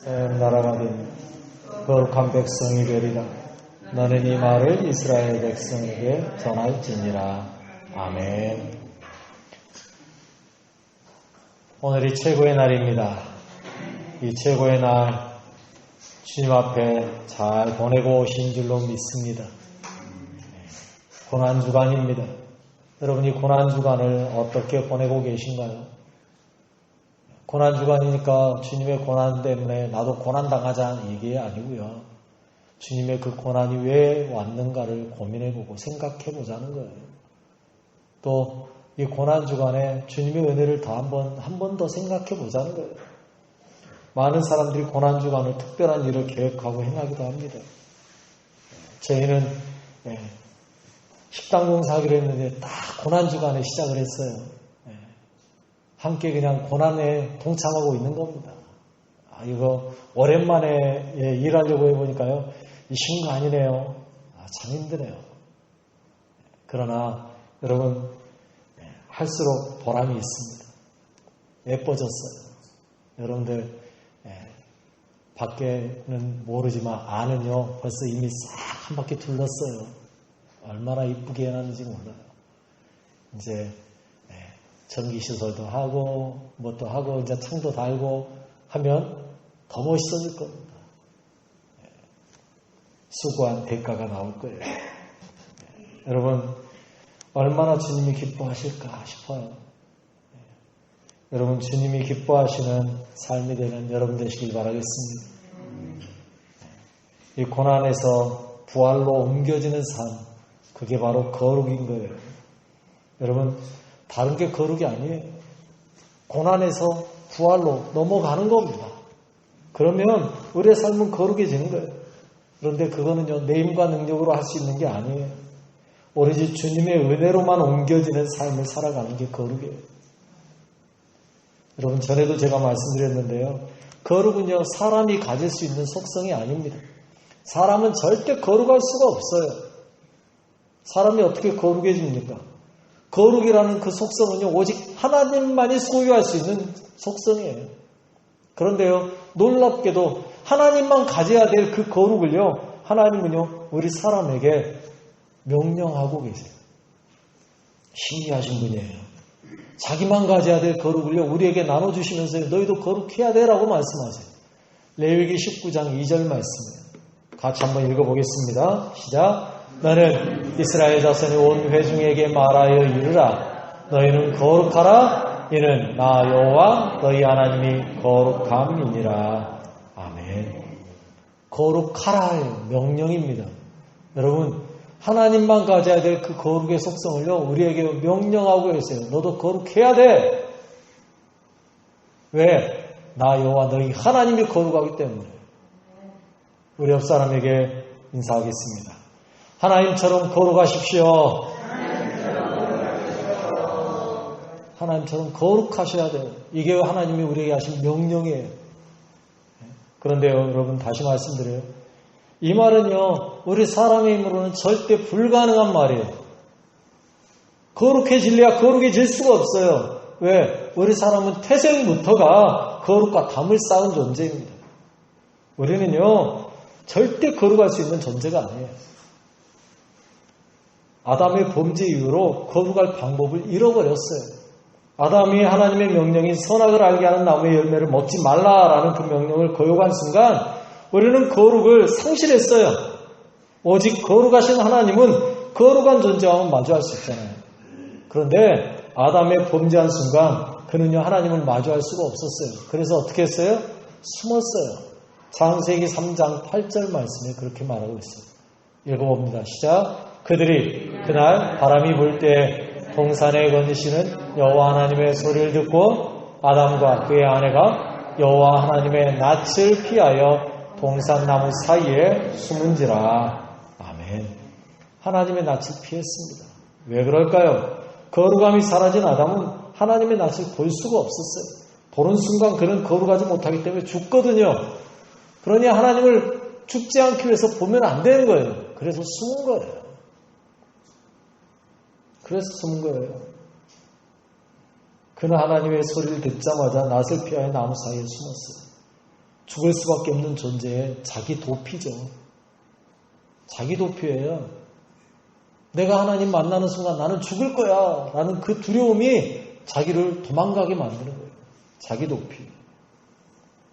나라가 되며 거룩한 백성이 되리라. 너는 이 말을 이스라엘 백성에게 전할지니라. 아멘. 오늘이 최고의 날입니다. 이 최고의 날 주님 앞에 잘 보내고 오신 줄로 믿습니다. 고난주간입니다. 여러분이 고난주간을 어떻게 보내고 계신가요? 고난주간이니까 주님의 고난 때문에 나도 고난당하자 이게 아니고요. 주님의 그 고난이 왜 왔는가를 고민해보고 생각해보자는 거예요. 또 이 고난주간에 주님의 은혜를 더 한 번 더 생각해보자는 거예요. 많은 사람들이 고난주간을 특별한 일을 계획하고 행하기도 합니다. 저희는 식당 공사하기로 했는데 딱 고난주간에 시작을 했어요. 함께 그냥 고난에 동참하고 있는 겁니다. 이거 오랜만에 일하려고 해보니까요. 쉬운 거 아니네요. 참 힘드네요. 그러나 여러분 할수록 보람이 있습니다. 예뻐졌어요. 여러분들 밖에는 모르지만 안은요 벌써 이미 싹 한 바퀴 둘렀어요. 얼마나 이쁘게 해놨는지 몰라요. 이제 전기시설도 하고 뭣도 하고 이제 창도 달고 하면 더 멋있어질 겁니다. 수고한 대가가 나올 거예요. 여러분 얼마나 주님이 기뻐하실까 싶어요. 여러분 주님이 기뻐하시는 삶이 되는 여러분 되시길 바라겠습니다. 이 고난에서 부활로 옮겨지는 삶, 그게 바로 거룩인 거예요. 여러분 다른 게 거룩이 아니에요. 고난에서 부활로 넘어가는 겁니다. 그러면 우리의 삶은 거룩해지는 거예요. 그런데 그거는요 내 힘과 능력으로 할 수 있는 게 아니에요. 오로지 주님의 은혜로만 옮겨지는 삶을 살아가는 게 거룩이에요. 여러분 전에도 제가 말씀드렸는데요. 거룩은요 사람이 가질 수 있는 속성이 아닙니다. 사람은 절대 거룩할 수가 없어요. 사람이 어떻게 거룩해집니까? 거룩이라는 그 속성은요 오직 하나님만이 소유할 수 있는 속성이에요. 그런데요 놀랍게도 하나님만 가져야 될 그 거룩을요 하나님은요 우리 사람에게 명령하고 계세요. 신기하신 분이에요. 자기만 가져야 될 거룩을요 우리에게 나눠주시면서 너희도 거룩해야 돼라고 말씀하세요. 레위기 19장 2절 말씀이에요. 같이 한번 읽어보겠습니다. 시작. 너는 이스라엘 자손의 온 회중에게 말하여 이르라. 너희는 거룩하라. 이는 나 여호와 너희 하나님이 거룩함이니라. 아멘. 거룩하라의 명령입니다. 여러분 하나님만 가져야 될 그 거룩의 속성을요 우리에게 명령하고 계세요. 너도 거룩해야 돼. 왜? 나 여호와 너희 하나님이 거룩하기 때문에. 우리 옆 사람에게 인사하겠습니다. 하나님처럼 거룩하십시오. 하나님처럼 거룩하셔야 돼요. 이게 하나님이 우리에게 하신 명령이에요. 그런데요 여러분 다시 말씀드려요. 이 말은요 우리 사람의 힘으로는 절대 불가능한 말이에요. 거룩해질래야 거룩해질 수가 없어요. 왜? 우리 사람은 태생부터가 거룩과 담을 쌓은 존재입니다. 우리는요 절대 거룩할 수 있는 존재가 아니에요. 아담의 범죄 이후로 거룩할 방법을 잃어버렸어요. 아담이 하나님의 명령인 선악을 알게 하는 나무의 열매를 먹지 말라라는 그 명령을 거역한 순간 우리는 거룩을 상실했어요. 오직 거룩하신 하나님은 거룩한 존재와만 마주할 수 있잖아요. 그런데 아담의 범죄한 순간 그는요 하나님을 마주할 수가 없었어요. 그래서 어떻게 했어요? 숨었어요. 창세기 3장 8절 말씀에 그렇게 말하고 있어요. 읽어봅니다. 시작. 그들이 그날 바람이 불 때 동산에 거니시는 여호와 하나님의 소리를 듣고 아담과 그의 아내가 여호와 하나님의 낯을 피하여 동산나무 사이에 숨은지라. 아멘. 하나님의 낯을 피했습니다. 왜 그럴까요? 거룩함이 사라진 아담은 하나님의 낯을 볼 수가 없었어요. 보는 순간 그는 거룩하지 못하기 때문에 죽거든요. 그러니 하나님을 죽지 않기 위해서 보면 안 되는 거예요. 그래서 숨은 거예요. 그래서 숨은 거예요. 그는 하나님의 소리를 듣자마자 낯을 피하여 나무 사이에 숨었어요. 죽을 수밖에 없는 존재의 자기 도피죠. 자기 도피예요. 내가 하나님 만나는 순간 나는 죽을 거야 라는 그 두려움이 자기를 도망가게 만드는 거예요. 자기 도피.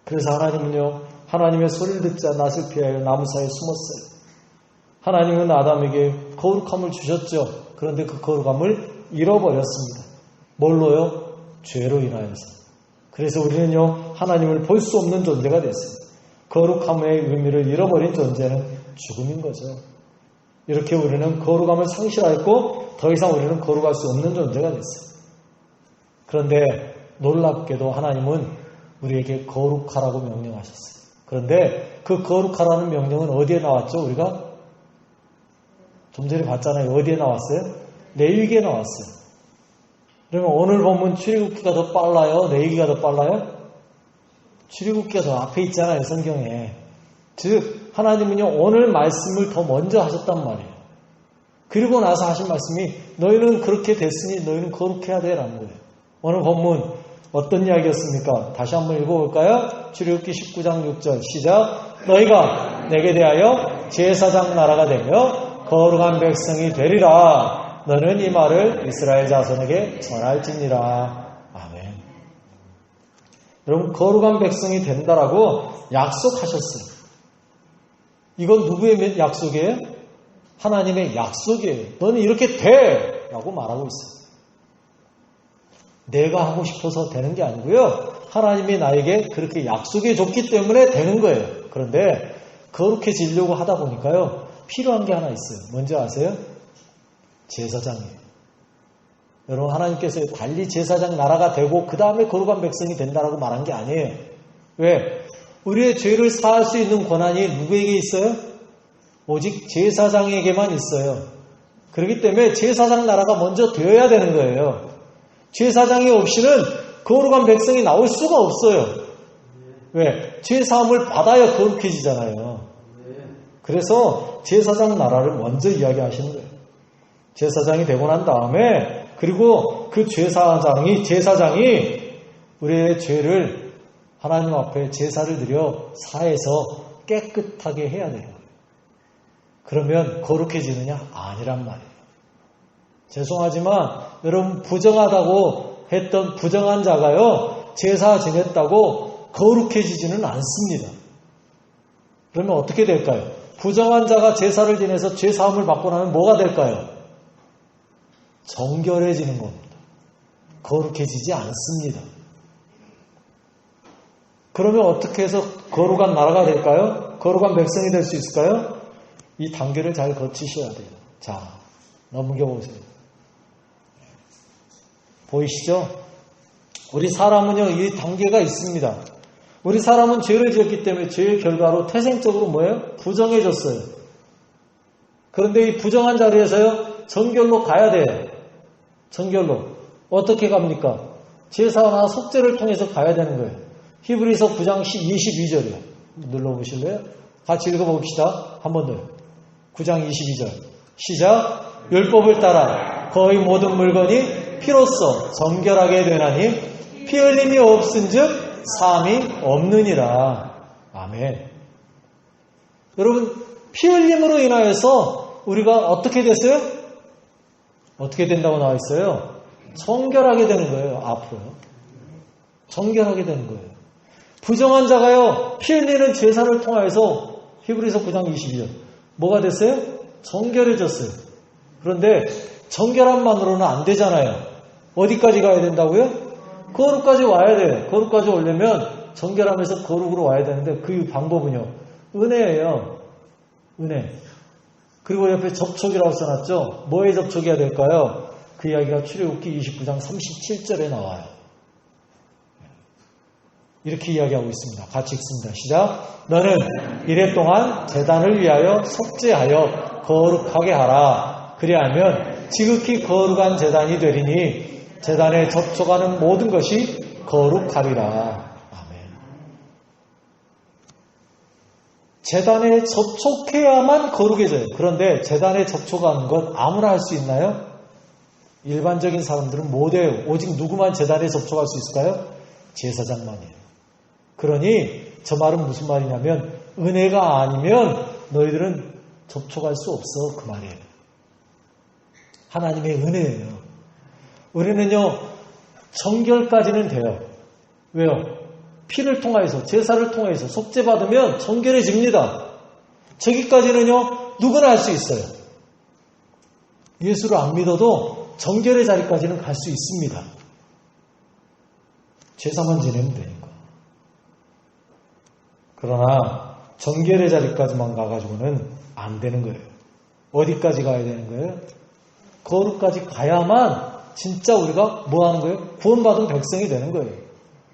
그래서 하나님은요, 하나님의 소리를 듣자 낯을 피하여 나무 사이에 숨었어요. 하나님은 아담에게 거룩함을 주셨죠. 그런데 그 거룩함을 잃어버렸습니다. 뭘로요? 죄로 인하여서. 그래서 우리는요, 하나님을 볼 수 없는 존재가 됐습니다. 거룩함의 의미를 잃어버린 존재는 죽음인 거죠. 이렇게 우리는 거룩함을 상실하였고 더 이상 우리는 거룩할 수 없는 존재가 됐어요. 그런데 놀랍게도 하나님은 우리에게 거룩하라고 명령하셨어요. 그런데 그 거룩하라는 명령은 어디에 나왔죠? 우리가 좀 전에 봤잖아요. 어디에 나왔어요? 레위기에 나왔어요. 그러면 오늘 본문 출애굽기가 더 빨라요? 레위기가 더 빨라요? 출애굽기가 더 앞에 있잖아요, 성경에. 즉 하나님은요, 오늘 말씀을 더 먼저 하셨단 말이에요. 그리고 나서 하신 말씀이 너희는 그렇게 됐으니 너희는 거룩해야 돼 라는 거예요. 오늘 본문 어떤 이야기였습니까? 다시 한번 읽어볼까요? 출애굽기 19장 6절 시작. 너희가 내게 대하여 제사장 나라가 되며 거룩한 백성이 되리라. 너는 이 말을 이스라엘 자손에게 전할지니라. 아멘. 여러분, 거룩한 백성이 된다라고 약속하셨어요. 이건 누구의 약속이에요? 하나님의 약속이에요. 너는 이렇게 돼! 라고 말하고 있어요. 내가 하고 싶어서 되는 게 아니고요. 하나님이 나에게 그렇게 약속해 줬기 때문에 되는 거예요. 그런데 거룩해지려고 하다 보니까요, 필요한 게 하나 있어요. 뭔지 아세요? 제사장이에요. 여러분, 하나님께서 달리 제사장 나라가 되고 그 다음에 거룩한 백성이 된다라고 말한 게 아니에요. 왜? 우리의 죄를 사할 수 있는 권한이 누구에게 있어요? 오직 제사장에게만 있어요. 그렇기 때문에 제사장 나라가 먼저 되어야 되는 거예요. 제사장이 없이는 거룩한 백성이 나올 수가 없어요. 왜? 죄사함을 받아야 거룩해지잖아요. 그래서 제사장 나라를 먼저 이야기하시는 거예요. 제사장이 되고 난 다음에, 그리고 그 제사장이 우리의 죄를 하나님 앞에 제사를 드려 사해서 깨끗하게 해야 돼요. 그러면 거룩해지느냐? 아니란 말이에요. 죄송하지만 여러분, 부정하다고 했던 부정한 자가요, 제사 지냈다고 거룩해지지는 않습니다. 그러면 어떻게 될까요? 부정한 자가 제사를 지내서 죄사함을 받고 나면 뭐가 될까요? 정결해지는 겁니다. 거룩해지지 않습니다. 그러면 어떻게 해서 거룩한 나라가 될까요? 거룩한 백성이 될 수 있을까요? 이 단계를 잘 거치셔야 돼요. 자, 넘겨보세요. 보이시죠? 우리 사람은요, 이 단계가 있습니다. 우리 사람은 죄를 지었기 때문에 죄의 결과로 태생적으로 뭐예요? 부정해졌어요. 그런데 이 부정한 자리에서요, 정결로 가야 돼요. 정결로. 어떻게 갑니까? 제사나 속죄를 통해서 가야 되는 거예요. 히브리서 9장 22절이요. 눌러보실래요? 같이 읽어봅시다. 한 번 더요. 9장 22절. 시작. 율법을 따라 거의 모든 물건이 피로써 정결하게 되나니 피 흘림이 없은즉 사함이 없느니라. 아멘. 여러분, 피 흘림으로 인하여서 우리가 어떻게 됐어요? 어떻게 된다고 나와 있어요? 정결하게 되는 거예요. 앞으로. 정결하게 되는 거예요. 부정한 자가요, 피 흘리는 제사를 통하여서 히브리서 9장 22절. 뭐가 됐어요? 정결해졌어요. 그런데 정결함만으로는 안 되잖아요. 어디까지 가야 된다고요? 거룩까지 와야 돼요. 거룩까지 오려면 정결함에서 거룩으로 와야 되는데 그 방법은요, 은혜예요. 은혜. 그리고 옆에 접촉이라고 써놨죠? 뭐에 접촉해야 될까요? 그 이야기가 출애굽기 29장 37절에 나와요. 이렇게 이야기하고 있습니다. 같이 읽습니다. 시작. 너는 이래 동안 제단을 위하여 속죄하여 거룩하게 하라. 그리하면 지극히 거룩한 제단이 되리니 제단에 접촉하는 모든 것이 거룩하리라. 아멘. 제단에 접촉해야만 거룩해져요. 그런데 제단에 접촉하는 것 아무나 할 수 있나요? 일반적인 사람들은 못해요. 오직 누구만 제단에 접촉할 수 있을까요? 제사장만이에요. 그러니 저 말은 무슨 말이냐면 은혜가 아니면 너희들은 접촉할 수 없어 그 말이에요. 하나님의 은혜예요. 우리는요 정결까지는 돼요. 왜요? 피를 통하여서 제사를 통해서 속죄받으면 정결해집니다. 저기까지는요 누구나 할 수 있어요. 예수를 안 믿어도 정결의 자리까지는 갈 수 있습니다. 제사만 지내면 되니까. 그러나 정결의 자리까지만 가가지고는 안 되는 거예요. 어디까지 가야 되는 거예요? 거룩까지 가야만 진짜 우리가 뭐 하는 거예요? 구원받은 백성이 되는 거예요.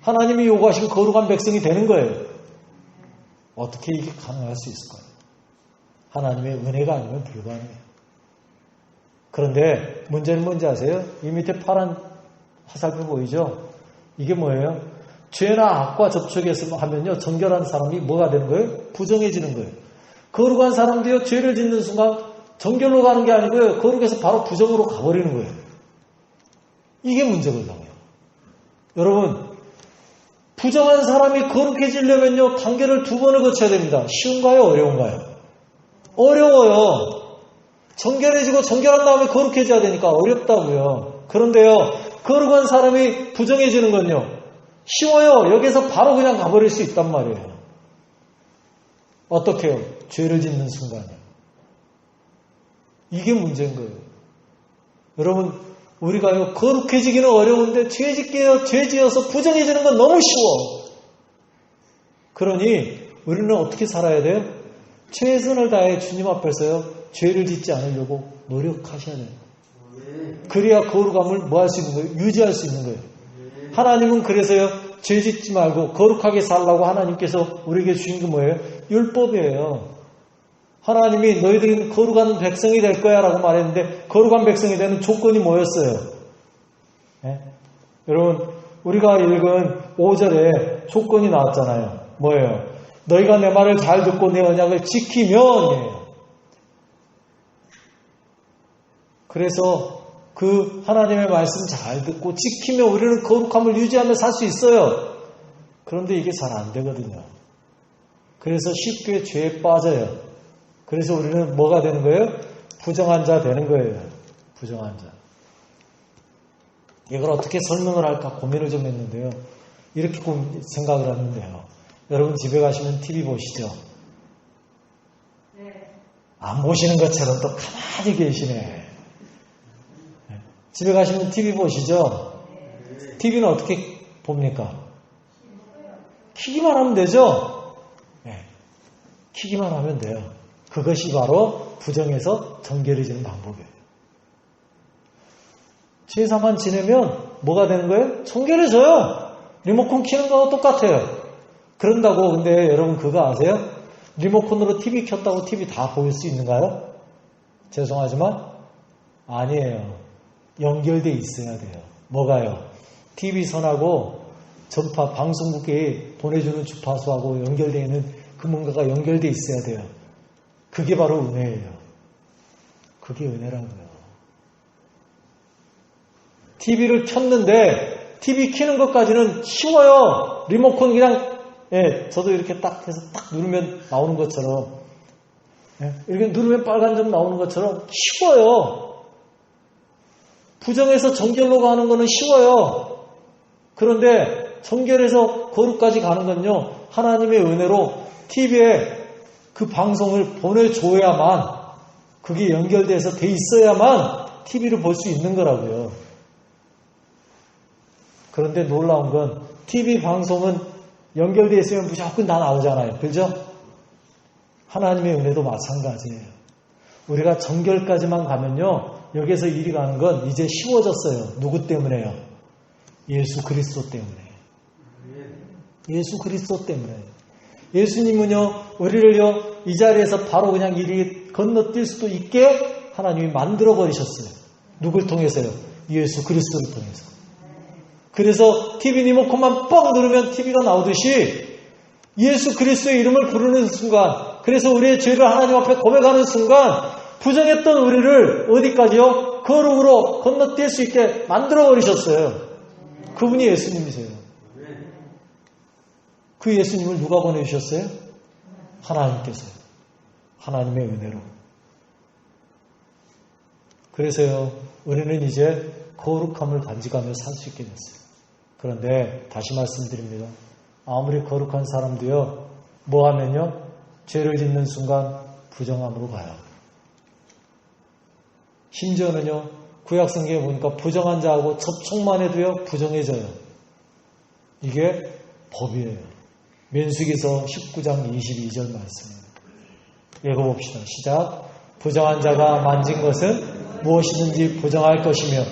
하나님이 요구하신 거룩한 백성이 되는 거예요. 어떻게 이게 가능할 수 있을까요? 하나님의 은혜가 아니면 불가능해요. 그런데 문제는 뭔지 아세요? 이 밑에 파란 화살표 보이죠? 이게 뭐예요? 죄나 악과 접촉해서 하면요 정결한 사람이 뭐가 되는 거예요? 부정해지는 거예요. 거룩한 사람도요 죄를 짓는 순간 정결로 가는 게 아니고요 거룩해서 바로 부정으로 가버리는 거예요. 이게 문제거든요. 여러분 부정한 사람이 거룩해지려면요 단계를 2번을 거쳐야 됩니다. 쉬운가요? 어려운가요? 어려워요. 정결해지고 정결한 다음에 거룩해져야 되니까 어렵다고요. 그런데요 거룩한 사람이 부정해지는 건요 쉬워요. 여기서 바로 그냥 가버릴 수 있단 말이에요. 어떻게 해요? 죄를 짓는 순간이요. 이게 문제인 거예요. 여러분 우리가요 거룩해지기는 어려운데 죄 지어서 부정해지는 건 너무 쉬워. 그러니 우리는 어떻게 살아야 돼요? 최선을 다해 주님 앞에서요 죄를 짓지 않으려고 노력하셔야 돼요. 그래야 거룩함을 뭐 할 수 있는 거예요? 유지할 수 있는 거예요. 하나님은 그래서요 죄 짓지 말고 거룩하게 살라고 하나님께서 우리에게 주신 게 뭐예요? 율법이에요. 하나님이 너희들은 거룩한 백성이 될 거야 라고 말했는데 거룩한 백성이 되는 조건이 뭐였어요? 네? 여러분 우리가 읽은 5절에 조건이 나왔잖아요. 뭐예요? 너희가 내 말을 잘 듣고 내 언약을 지키면. 그래서 그 하나님의 말씀 잘 듣고 지키면 우리는 거룩함을 유지하며 살 수 있어요. 그런데 이게 잘 안 되거든요. 그래서 쉽게 죄에 빠져요. 그래서 우리는 뭐가 되는 거예요? 부정한 자 되는 거예요. 부정한 자. 이걸 어떻게 설명을 할까 고민을 좀 했는데요. 이렇게 생각을 하는데요. 여러분 집에 가시면 TV 보시죠? 안 보시는 것처럼 또 가만히 계시네. 집에 가시면 TV 보시죠? TV는 어떻게 봅니까? 키기만 하면 되죠? 네. 키기만 하면 돼요. 그것이 바로 부정해서 정결해지는 방법이에요. 제사만 지내면 뭐가 되는 거예요? 정결해져요. 리모컨 키는 거하고 똑같아요. 그런다고 근데 여러분 그거 아세요? 리모컨으로 TV 켰다고 TV 다 보일 수 있는가요? 죄송하지만 아니에요. 연결돼 있어야 돼요. 뭐가요? TV 선하고 전파 방송국에 보내주는 주파수하고 연결되어 있는 그 뭔가가 연결돼 있어야 돼요. 그게 바로 은혜예요. 그게 은혜라고요. TV를 켰는데 TV 켜는 것까지는 쉬워요. 리모컨 그냥 저도 이렇게 딱 해서 딱 누르면 나오는 것처럼 이렇게 누르면 빨간 점 나오는 것처럼 쉬워요. 부정해서 정결로 가는 거는 쉬워요. 그런데 정결해서 거룩까지 가는 건요. 하나님의 은혜로 TV에 그 방송을 보내줘야만 그게 연결돼서 돼 있어야만 TV를 볼 수 있는 거라고요. 그런데 놀라운 건 TV 방송은 연결되어 있으면 무조건 다 나오잖아요. 그죠? 하나님의 은혜도 마찬가지예요. 우리가 정결까지만 가면요. 여기서 일이 가는 건 이제 쉬워졌어요. 누구 때문에요? 예수 그리스도 때문에. 예수 그리스도 때문에. 예수님은요. 우리를요. 이 자리에서 바로 그냥 일이 건너뛸 수도 있게 하나님이 만들어버리셨어요. 누굴 통해서요? 예수 그리스도를 통해서. 그래서 TV 리모컨만 뻥 누르면 TV가 나오듯이 예수 그리스도의 이름을 부르는 순간, 그래서 우리의 죄를 하나님 앞에 고백하는 순간 부정했던 우리를 어디까지요? 거룩으로 건너뛸 수 있게 만들어버리셨어요. 그분이 예수님이세요. 그 예수님을 누가 보내주셨어요? 하나님께서요. 하나님의 은혜로. 그래서요, 우리는 이제 거룩함을 간직하며 살 수 있게 됐어요. 그런데 다시 말씀드립니다. 아무리 거룩한 사람도요, 뭐 하면요? 죄를 짓는 순간 부정함으로 가요. 심지어는요, 구약성경에 보니까 부정한 자하고 접촉만 해도요, 부정해져요. 이게 법이에요. 민수기서 19장 22절 말씀입니다. 읽어봅시다. 시작. 부정한 자가 만진 것은 무엇이든지 부정할 것이며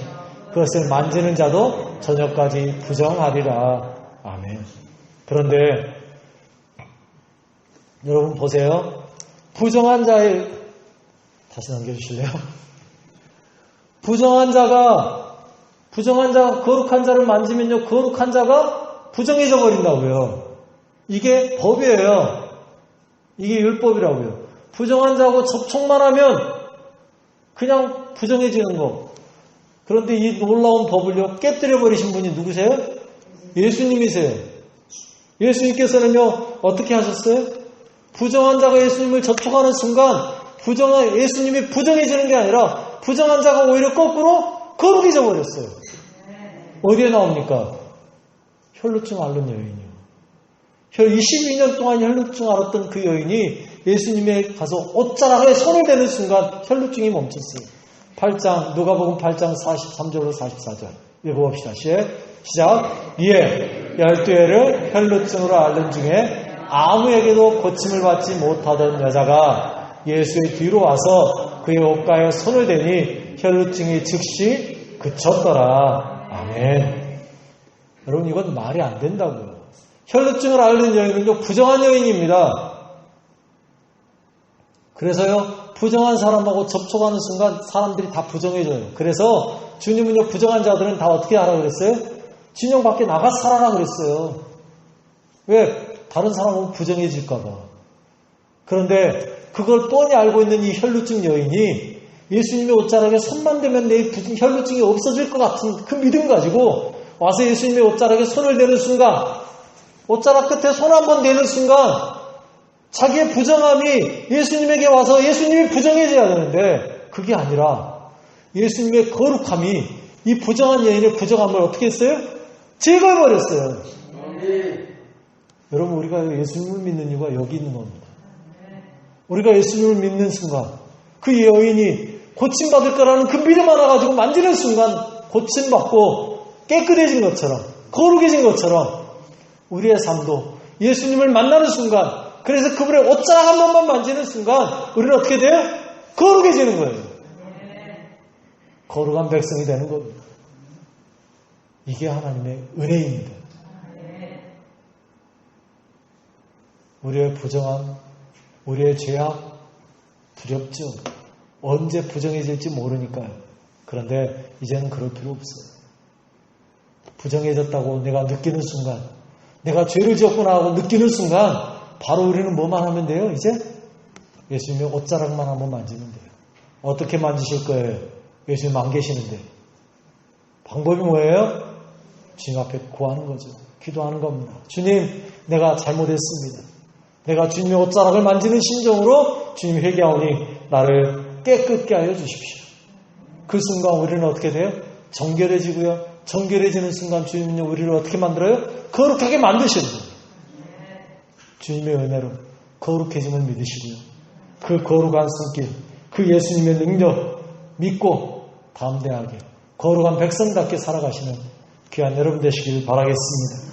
그것을 만지는 자도 저녁까지 부정하리라. 아멘. 그런데 여러분 보세요. 부정한 자의 다시 넘겨주실래요? 부정한 자가 거룩한 자를 만지면요, 거룩한 자가 부정해져 버린다고요. 이게 법이에요. 이게 율법이라고요. 부정한 자하고 접촉만 하면 그냥 부정해지는 거. 그런데 이 놀라운 법을요, 깨뜨려 버리신 분이 누구세요? 예수님이세요. 예수님께서는요, 어떻게 하셨어요? 부정한 자가 예수님을 접촉하는 순간 예수님이 부정해지는 게 아니라 부정한 자가 오히려 거꾸로 거룩해져 버렸어요. 어디에 나옵니까? 혈루증 앓는 여인이요. 22년 동안 혈루증 앓았던 그 여인이 예수님에 가서 옷자락에 손을 대는 순간 혈루증이 멈췄어요. 누가복음 8장 43절로 44절 읽어봅시다. 시작. 이에 12해를 혈루증으로 앓는 중에 아무에게도 고침을 받지 못하던 여자가 예수의 뒤로 와서 그의 옷가에 손을 대니 혈루증이 즉시 그쳤더라. 아멘. 여러분, 이건 말이 안 된다고요. 혈루증을 앓는 여인은요, 부정한 여인입니다. 그래서요, 부정한 사람하고 접촉하는 순간 사람들이 다 부정해져요. 그래서 주님은요, 부정한 자들은 다 어떻게 하라 그랬어요? 진영 밖에 나가 살아라 그랬어요. 왜? 다른 사람은 부정해질까봐. 그런데 그걸 뻔히 알고 있는 이 혈루증 여인이 예수님의 옷자락에 손만 대면 내 혈루증이 없어질 것 같은 그 믿음 가지고 와서 예수님의 옷자락에 손을 대는 순간, 옷자락 끝에 손 한번 대는 순간 자기의 부정함이 예수님에게 와서 예수님이 부정해져야 되는데 그게 아니라 예수님의 거룩함이 이 부정한 여인의 부정함을 어떻게 했어요? 제거해버렸어요. 여러분, 우리가 예수님을 믿는 이유가 여기 있는 겁니다. 우리가 예수님을 믿는 순간 그 여인이 고침받을 거라는 그 믿음 하나 가지고 만지는 순간 고침받고 깨끗해진 것처럼, 거룩해진 것처럼 우리의 삶도 예수님을 만나는 순간, 그래서 그분의 옷자락 한 번만 만지는 순간 우리는 어떻게 돼요? 거룩해지는 거예요. 거룩한 백성이 되는 겁니다. 이게 하나님의 은혜입니다. 우리의 부정함, 우리의 죄악 두렵죠. 언제 부정해질지 모르니까요. 그런데 이제는 그럴 필요 없어요. 부정해졌다고 내가 느끼는 순간, 내가 죄를 지었구나 하고 느끼는 순간 바로 우리는 뭐만 하면 돼요? 이제 예수님의 옷자락만 한번 만지면 돼요. 어떻게 만지실 거예요? 예수님 안 계시는데. 방법이 뭐예요? 주님 앞에 구하는 거죠. 기도하는 겁니다. 주님, 내가 잘못했습니다. 내가 주님의 옷자락을 만지는 심정으로 주님 회개하오니 나를 깨끗게 하여 주십시오. 그 순간 우리는 어떻게 돼요? 정결해지고요. 정결해지는 순간 주님은요, 우리를 어떻게 만들어요? 거룩하게 만드시는 거예요. 주님의 은혜로 거룩해짐을 믿으시고요. 그 거룩한 손길, 그 예수님의 능력 믿고 담대하게 거룩한 백성답게 살아가시는 귀한 여러분 되시길 바라겠습니다.